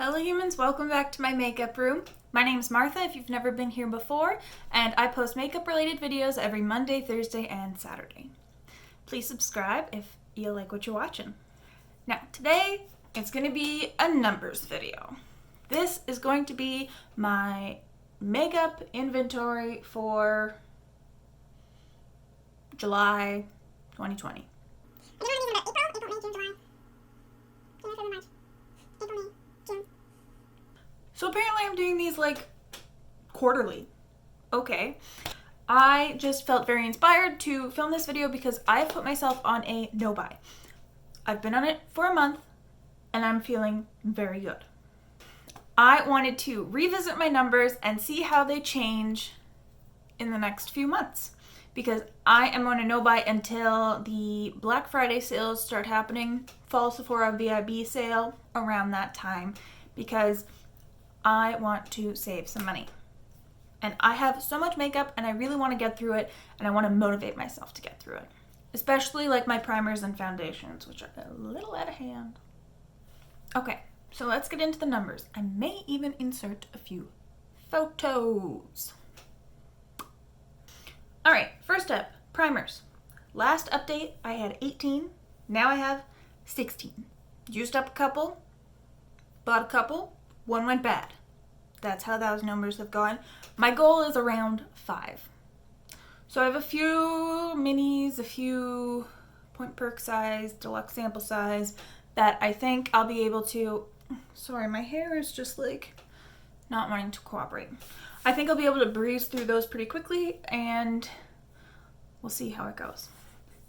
Hello humans, welcome back to my makeup room. My name is Martha if you've never been here before, and I post makeup related videos every Monday, Thursday, and Saturday. Please subscribe if you like what you're watching. Now today it's going to be a numbers video. This is going to be my makeup inventory for July 2020. So apparently I'm doing these like quarterly. Okay. I just felt very inspired to film this video because I've put myself on a no buy. I've been on it for a month and I'm feeling very good. I wanted to revisit my numbers and see how they change in the next few months because I am on a no buy until the Black Friday sales start happening, fall Sephora VIB sale around that time, because I want to save some money. And I have so much makeup and I really want to get through it, and I want to motivate myself to get through it. Especially like my primers and foundations, which are a little out of hand. Okay, so let's get into the numbers. I may even insert a few photos. Alright, first up, primers. Last update I had 18, now I have 16. Used up a couple, bought a couple, one went bad. That's how those numbers have gone. My goal is around 5. So I have a few minis, a few point perk size, deluxe sample size that I think I'll be able to... Sorry, my hair is just like not wanting to cooperate. I think I'll be able to breeze through those pretty quickly and we'll see how it goes.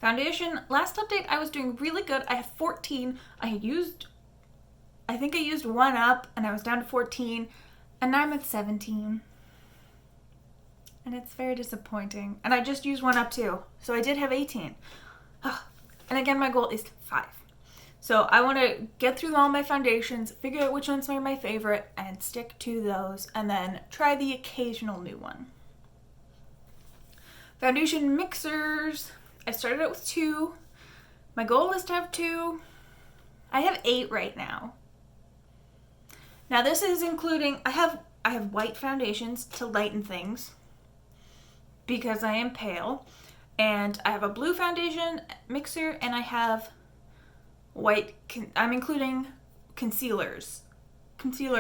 Foundation, last update I was doing really good. I had 14. I think I used one up and I was down to 14 and now I'm at 17. And it's very disappointing. And I just used one up too. So I did have 18. And again, my goal is 5. So I want to get through all my foundations, figure out which ones are my favorite, and stick to those, and then try the occasional new one. Foundation mixers. I started out with 2. My goal is to have 2. I have 8 right now. Now this is including, I have white foundations to lighten things because I am pale, and I have a blue foundation mixer, and I have white, I'm including concealer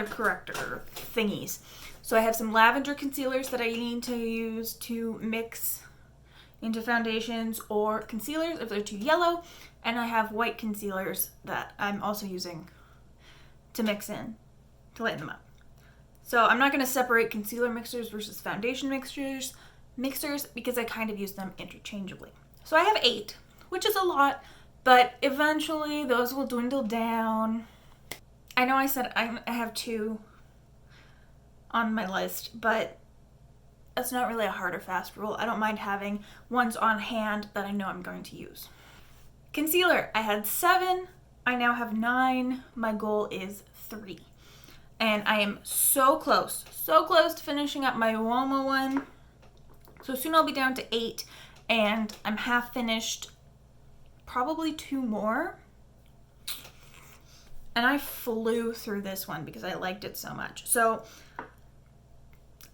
corrector thingies. So I have some lavender concealers that I need to use to mix into foundations or concealers if they're too yellow, and I have white concealers that I'm also using to mix in to lighten them up. So I'm not going to separate concealer mixers versus foundation mixers because I kind of use them interchangeably. So I have 8, which is a lot, but eventually those will dwindle down. I know I said I have 2 on my list, but that's not really a hard or fast rule. I don't mind having ones on hand that I know I'm going to use. Concealer, I had 7. I now have 9. My goal is 3. And I am so close to finishing up my Uoma one. So soon I'll be down to 8, and I'm half finished, probably 2 more. And I flew through this one because I liked it so much. So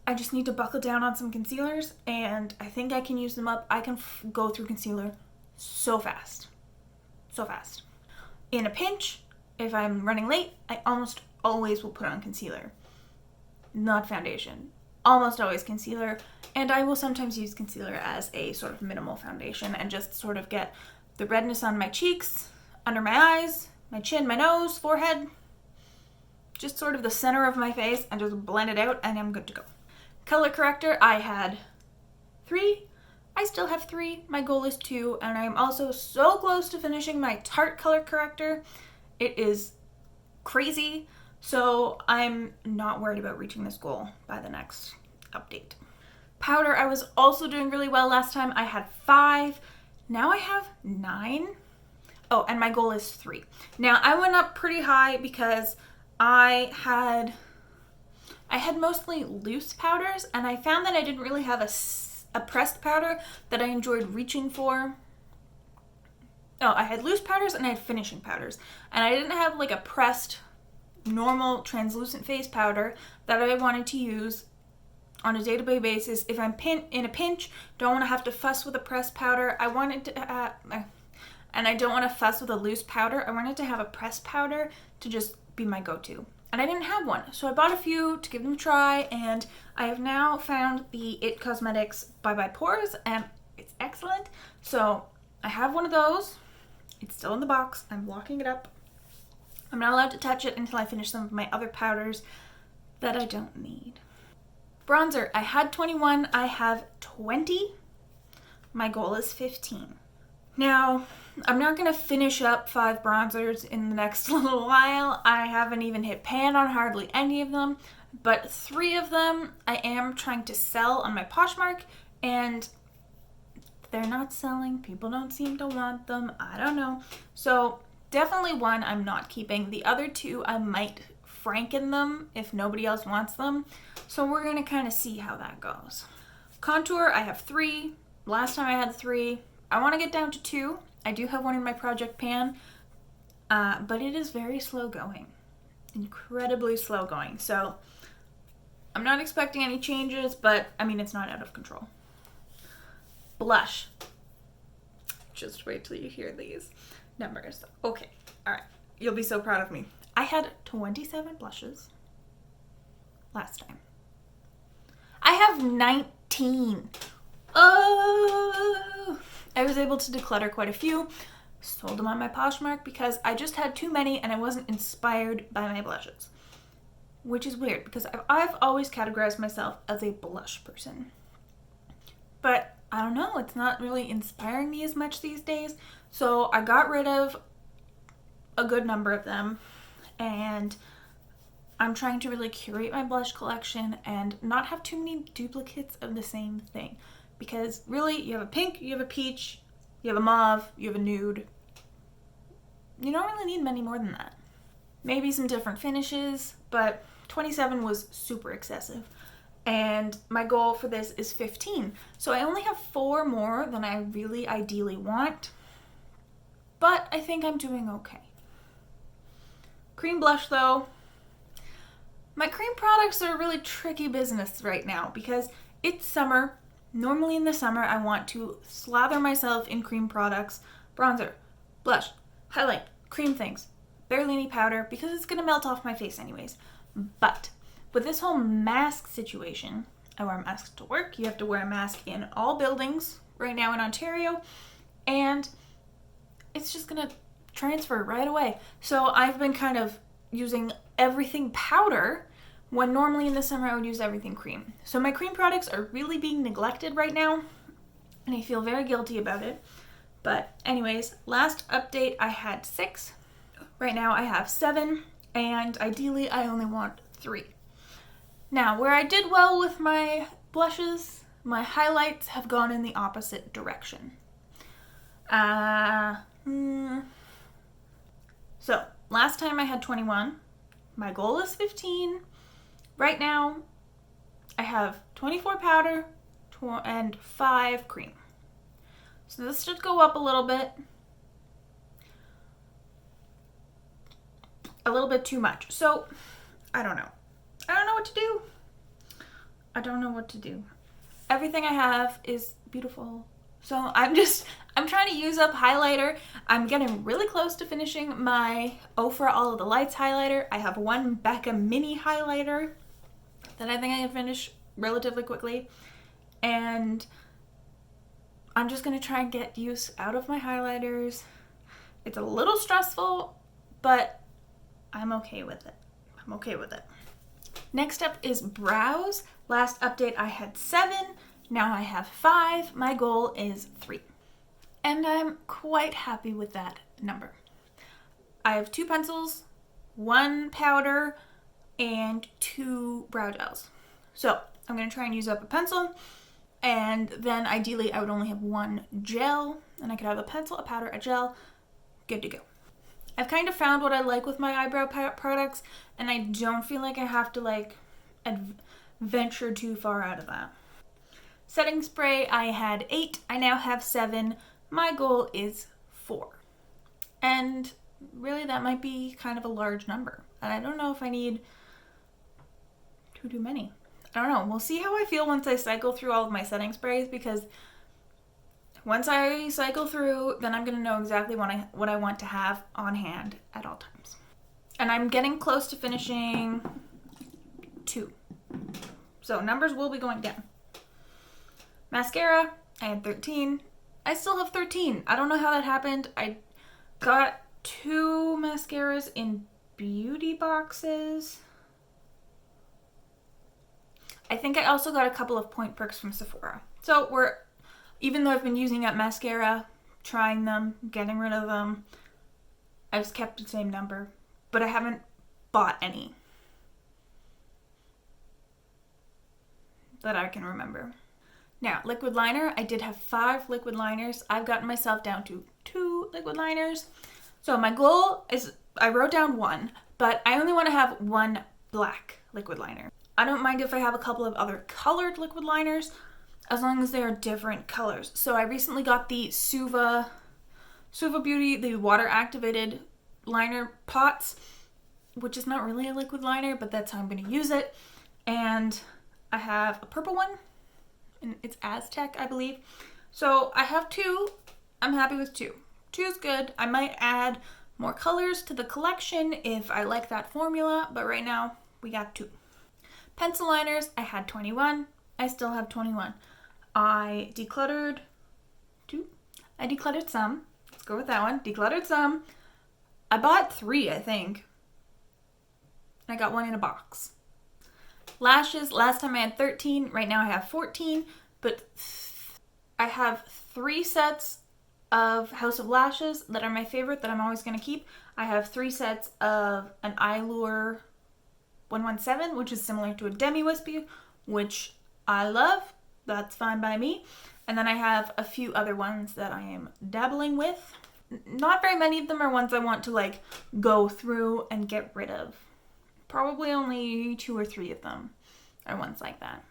I just need to buckle down on some concealers, and I think I can use them up. I can go through concealer so fast. So fast. In a pinch, if I'm running late, I almost always will put on concealer. Not foundation. Almost always concealer. And I will sometimes use concealer as a sort of minimal foundation and just sort of get the redness on my cheeks, under my eyes, my chin, my nose, forehead. Just sort of the center of my face, and just blend it out, and I'm good to go. Color corrector, I had 3. I still have 3. My goal is 2, and I'm also so close to finishing my Tarte color corrector. It is crazy, so I'm not worried about reaching this goal by the next update. Powder, I was also doing really well last time. I had 5. Now I have 9. Oh, and my goal is 3. Now I went up pretty high because I had mostly loose powders, and I found that I didn't really have a pressed powder that I enjoyed reaching for. Oh, I had loose powders and I had finishing powders, and I didn't have like a pressed normal translucent face powder that I wanted to use on a day-to-day basis. If I'm in a pinch, don't want to have to fuss with a pressed powder. I wanted to, and I don't want to fuss with a loose powder. I wanted to have a pressed powder to just be my go-to. And I didn't have one, so I bought a few to give them a try, and I have now found the It Cosmetics Bye Bye Pores, and it's excellent. So I have one of those. It's still in the box. I'm locking it up. I'm not allowed to touch it until I finish some of my other powders that I don't need. Bronzer, I had 21, I have 20. My goal is 15. Now, I'm not going to finish up 5 bronzers in the next little while. I haven't even hit pan on hardly any of them, but 3 of them I am trying to sell on my Poshmark, and they're not selling. People don't seem to want them. I don't know. So definitely 1 I'm not keeping. The other 2 I might Franken them if nobody else wants them. So we're going to kind of see how that goes. Contour, I have 3. Last time I had 3. I want to get down to 2. I do have one in my project pan, but it is very slow going. Incredibly slow going. So I'm not expecting any changes, but I mean, it's not out of control. Blush. Just wait till you hear these numbers. Okay, all right. You'll be so proud of me. I had 27 blushes last time. I have 19. Oh! I was able to declutter quite a few. Sold them on my Poshmark because I just had too many and I wasn't inspired by my blushes. Which is weird because I've always categorized myself as a blush person. But I don't know, it's not really inspiring me as much these days. So I got rid of a good number of them. And I'm trying to really curate my blush collection and not have too many duplicates of the same thing. Because really, you have a pink, you have a peach, you have a mauve, you have a nude. You don't really need many more than that. Maybe some different finishes, but 27 was super excessive. And my goal for this is 15. So I only have 4 more than I really ideally want. But I think I'm doing okay. Cream blush though. My cream products are a really tricky business right now because it's summer. Normally in the summer I want to slather myself in cream products, bronzer, blush, highlight, cream things, barely any powder because it's going to melt off my face anyways. But with this whole mask situation, I wear a mask to work. You have to wear a mask in all buildings right now in Ontario, and it's just going to transfer right away. So I've been kind of using everything powder when normally in the summer I would use everything cream. So my cream products are really being neglected right now, and I feel very guilty about it. But anyways, last update I had 6. Right now I have 7, and ideally I only want 3. Now, where I did well with my blushes, my highlights have gone in the opposite direction. So, last time I had 21. My goal is 15. Right now, I have 24 powder and 5 cream. So this should go up a little bit. A little bit too much. So, I don't know. I don't know what to do. I don't know what to do. Everything I have is beautiful. So I'm trying to use up highlighter. I'm getting really close to finishing my Ofra All of the Lights highlighter. I have one Becca mini highlighter that I think I can finish relatively quickly. And I'm just going to try and get use out of my highlighters. It's a little stressful, but I'm okay with it. I'm okay with it. Next up is brows. Last update I had 7. Now I have 5. My goal is 3. And I'm quite happy with that number. I have 2 pencils, 1 powder, and 2 brow gels. So I'm going to try and use up a pencil. And then ideally I would only have 1 gel. And I could have a pencil, a powder, a gel. Good to go. I've kind of found what I like with my eyebrow products. And I don't feel like I have to venture too far out of that. Setting spray, I had 8. I now have 7. My goal is 4. And really that might be kind of a large number. And I don't know if I need too many. I don't know. We'll see how I feel once I cycle through all of my setting sprays, because once I cycle through, then I'm going to know exactly what I want to have on hand at all times. And I'm getting close to finishing 2. So numbers will be going down. Mascara, I had 13. I still have 13. I don't know how that happened. I got 2 mascaras in beauty boxes. I think I also got a couple of point perks from Sephora. So even though I've been using up mascara, trying them, getting rid of them, I've kept the same number, but I haven't bought any that I can remember. Now, liquid liner, I did have 5 liquid liners. I've gotten myself down to 2 liquid liners. So my goal is, I wrote down 1, but I only want to have 1 black liquid liner. I don't mind if I have a couple of other colored liquid liners, as long as they are different colors. So I recently got the Suva Beauty, the water activated liner pots, which is not really a liquid liner, but that's how I'm going to use it. And I have a purple one, and it's Aztec, I believe. So I have 2. I'm happy with 2. 2 is good. I might add more colors to the collection if I like that formula, but right now we got 2. Pencil liners, I had 21. I still have 21. I decluttered 2. I decluttered some. Let's go with that one. Decluttered some. I bought 3, I think. And I got 1 in a box. Lashes, last time I had 13. Right now I have 14. But I have 3 sets of House of Lashes that are my favorite, that I'm always going to keep. I have 3 sets of an Eyelure 117, which is similar to a Demi Wispy, which I love. That's fine by me. And then I have a few other ones that I am dabbling with. Not very many of them are ones I want to like go through and get rid of. Probably only 2 or 3 of them are ones like that.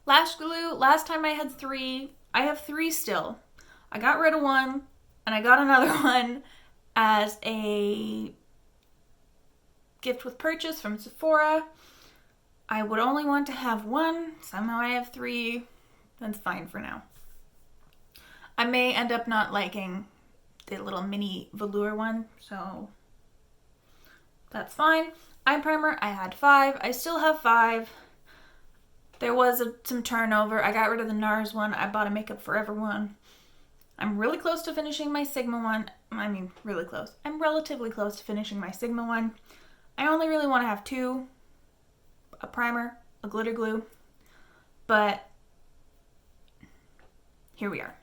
Lash glue, last time I had 3. I have 3 still. I got rid of 1, and I got another one as a gift with purchase from Sephora. I would only want to have 1. Somehow I have 3. That's fine for now. I may end up not liking the little mini velour one, so that's fine. Eye primer, I had 5. I still have 5. There was some turnover. I got rid of the NARS one. I bought a Makeup Forever one. I'm really close to finishing my Sigma one. I mean, really close. I'm relatively close to finishing my Sigma one. I only really want to have 2. A primer, a glitter glue. But here we are.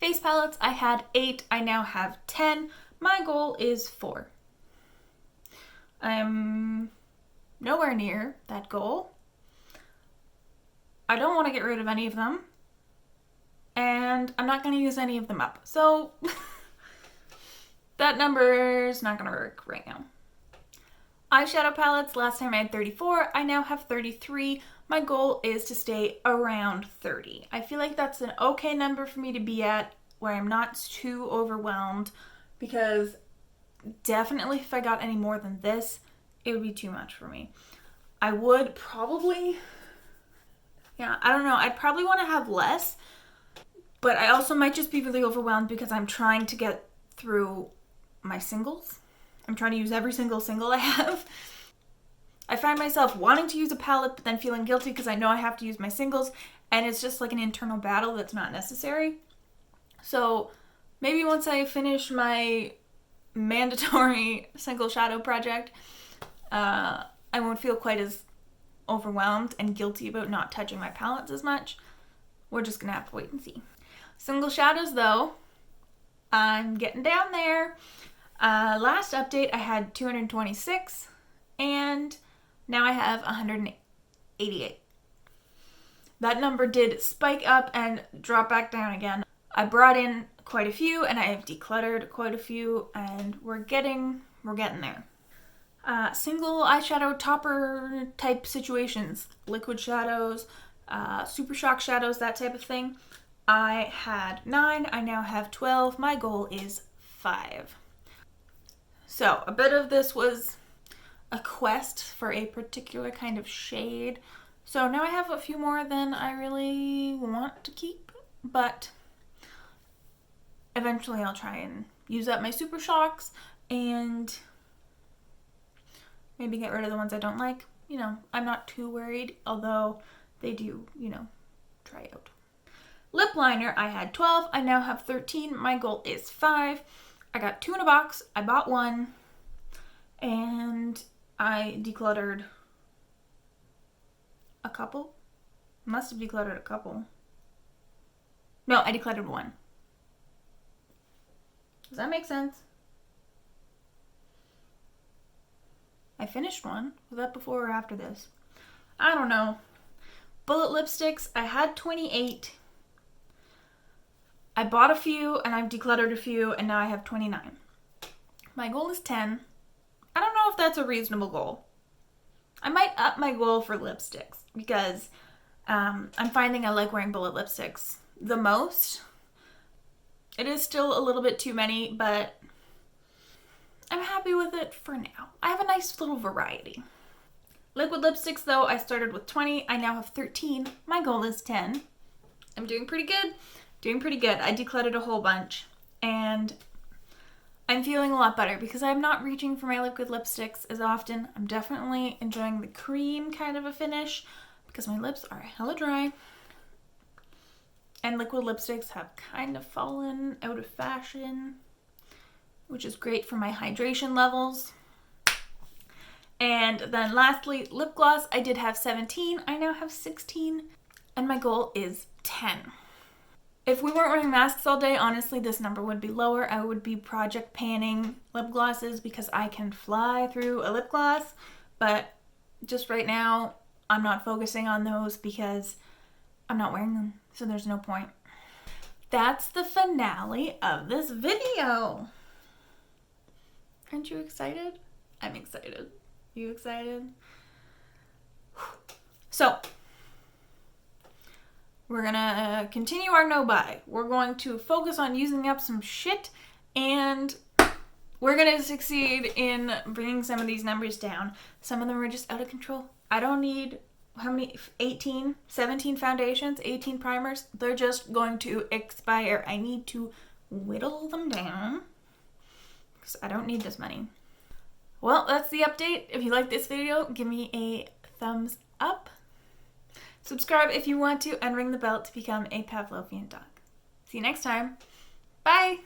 Face palettes, I had 8. I now have 10. My goal is 4. I'm nowhere near that goal. I don't want to get rid of any of them. And I'm not going to use any of them up. So that number is not going to work right now. Eyeshadow palettes, last time I had 34. I now have 33. My goal is to stay around 30. I feel like that's an okay number for me to be at, where I'm not too overwhelmed, because definitely if I got any more than this, it would be too much for me. I would probably, I don't know, I'd probably want to have less, but I also might just be really overwhelmed because I'm trying to get through my singles. I'm trying to use every single I have. I find myself wanting to use a palette, but then feeling guilty because I know I have to use my singles, and it's just like an internal battle that's not necessary. So maybe once I finish my mandatory single shadow project, I won't feel quite as overwhelmed and guilty about not touching my palettes as much. We're just gonna have to wait and see. Single shadows though, I'm getting down there. Last update I had 226, and now I have 188. That number did spike up and drop back down again. I brought in quite a few, and I have decluttered quite a few, and we're getting there. Single eyeshadow topper type situations, liquid shadows, super shock shadows, that type of thing. I had 9, I now have 12. My goal is 5. So a bit of this was a quest for a particular kind of shade. So now I have a few more than I really want to keep, but eventually I'll try and use up my Super Shocks and maybe get rid of the ones I don't like. You know, I'm not too worried, although they do, you know, try out. Lip liner, I had 12. I now have 13. My goal is 5. I got 2 in a box. I bought 1. And I decluttered a couple. Must have decluttered a couple. No, I decluttered 1. Does that make sense? I finished 1. Was that before or after this? I don't know. Bullet lipsticks, I had 28. I bought a few and I've decluttered a few and now I have 29. My goal is 10. I don't know if that's a reasonable goal. I might up my goal for lipsticks because I'm finding I like wearing bullet lipsticks the most. It is still a little bit too many, but I'm happy with it for now. I have a nice little variety. Liquid lipsticks though, I started with 20. I now have 13. My goal is 10. I'm doing pretty good. Doing pretty good. I decluttered a whole bunch and I'm feeling a lot better because I'm not reaching for my liquid lipsticks as often. I'm definitely enjoying the cream kind of a finish because my lips are hella dry. And liquid lipsticks have kind of fallen out of fashion, which is great for my hydration levels. And then lastly, lip gloss. I did have 17. I now have 16. And my goal is 10. If we weren't wearing masks all day, honestly, this number would be lower. I would be project panning lip glosses because I can fly through a lip gloss. But just right now, I'm not focusing on those because I'm not wearing them. So there's no point. That's the finale of this video. Aren't you excited? I'm excited. You excited? So, we're gonna continue our no-buy. We're going to focus on using up some shit, and we're gonna succeed in bringing some of these numbers down. Some of them are just out of control. I don't need, how many, 18, 17 foundations, 18 primers. They're just going to expire. I need to whittle them down because I don't need this money. Well, that's the update. If you like this video, give me a thumbs up. Subscribe if you want to, and ring the bell to become a Pavlovian dog. See you next time. Bye!